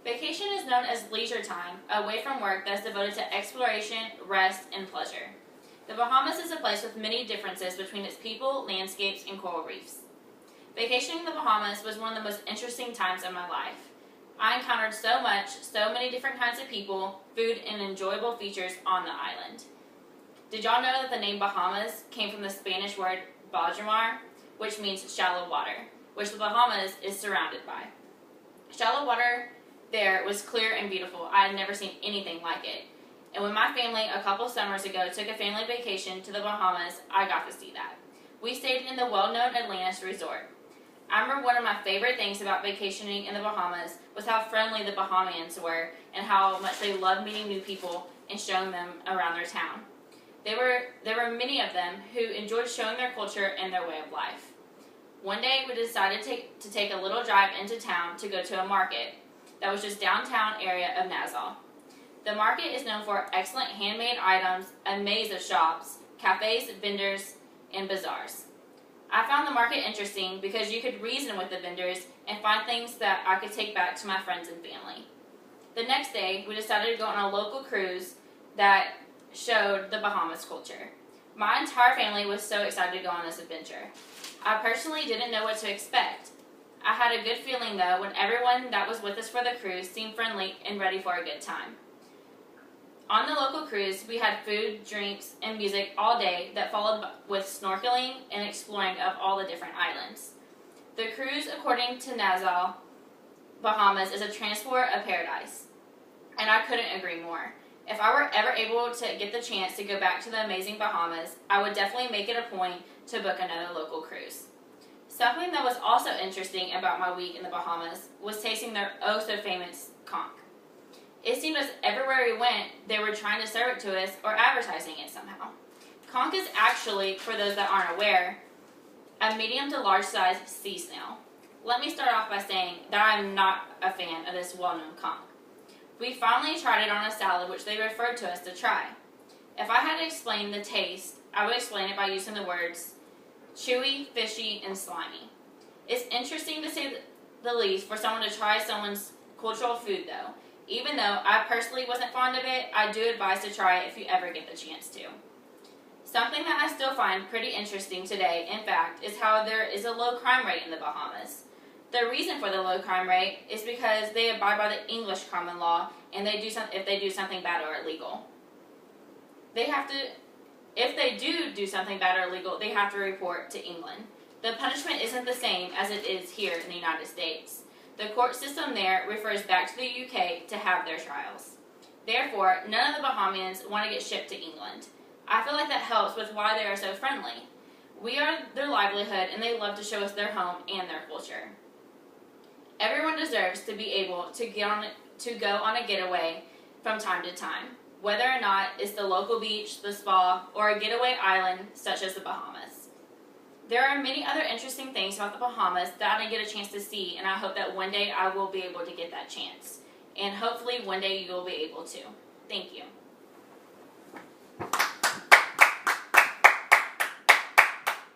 Vacation is known as leisure time, away from work that is devoted to exploration, rest, and pleasure. The Bahamas is a place with many differences between its people, landscapes, and coral reefs. Vacationing in the Bahamas was one of the most interesting times of my life. I encountered so many different kinds of people, food, and enjoyable features on the island. Did y'all know that the name Bahamas came from the Spanish word Bajamar, which means shallow water, which the Bahamas is surrounded by? Shallow water there was clear and beautiful. I had never seen anything like it. And when my family, a couple summers ago, took a family vacation to the Bahamas, I got to see that. We stayed in the well-known Atlantis Resort. I remember one of my favorite things about vacationing in the Bahamas was how friendly the Bahamians were and how much they loved meeting new people and showing them around their town. There were many of them who enjoyed showing their culture and their way of life. One day we decided to take a little drive into town to go to a market that was just downtown area of Nassau. The market is known for excellent handmade items, a maze of shops, cafes, vendors, and bazaars. I found the market interesting because you could reason with the vendors and find things that I could take back to my friends and family. The next day, we decided to go on a local cruise that showed the Bahamas culture. My entire family was so excited to go on this adventure. I personally didn't know what to expect. I had a good feeling though when everyone that was with us for the cruise seemed friendly and ready for a good time. On the local cruise, we had food, drinks, and music all day that followed with snorkeling and exploring of all the different islands. The cruise, according to Nassau, Bahamas, is a transport of paradise, and I couldn't agree more. If I were ever able to get the chance to go back to the amazing Bahamas, I would definitely make it a point to book another local cruise. Something that was also interesting about my week in the Bahamas was tasting their oh-so-famous conch. It seemed as everywhere we went, they were trying to serve it to us or advertising it somehow. Conch is actually, for those that aren't aware, a medium to large size sea snail. Let me start off by saying that I am not a fan of this well-known conch. We finally tried it on a salad which they referred to us to try. If I had to explain the taste, I would explain it by using the words chewy, fishy, and slimy. It's interesting to say the least for someone to try someone's cultural food though. Even though I personally wasn't fond of it, I do advise to try it if you ever get the chance to. Something that I still find pretty interesting today, in fact, is how there is a low crime rate in the Bahamas. The reason for the low crime rate is because they abide by the English common law, and if they do something bad or illegal. If they do something bad or illegal, they have to report to England. The punishment isn't the same as it is here in the United States. The court system there refers back to the UK to have their trials. Therefore, none of the Bahamians want to get shipped to England. I feel like that helps with why they are so friendly. We are their livelihood and they love to show us their home and their culture. Everyone deserves to be able to go on a getaway from time to time, whether or not it's the local beach, the spa, or a getaway island such as the Bahamas. There are many other interesting things about the Bahamas that I didn't get a chance to see, and I hope that one day I will be able to get that chance. And hopefully one day you will be able to. Thank you.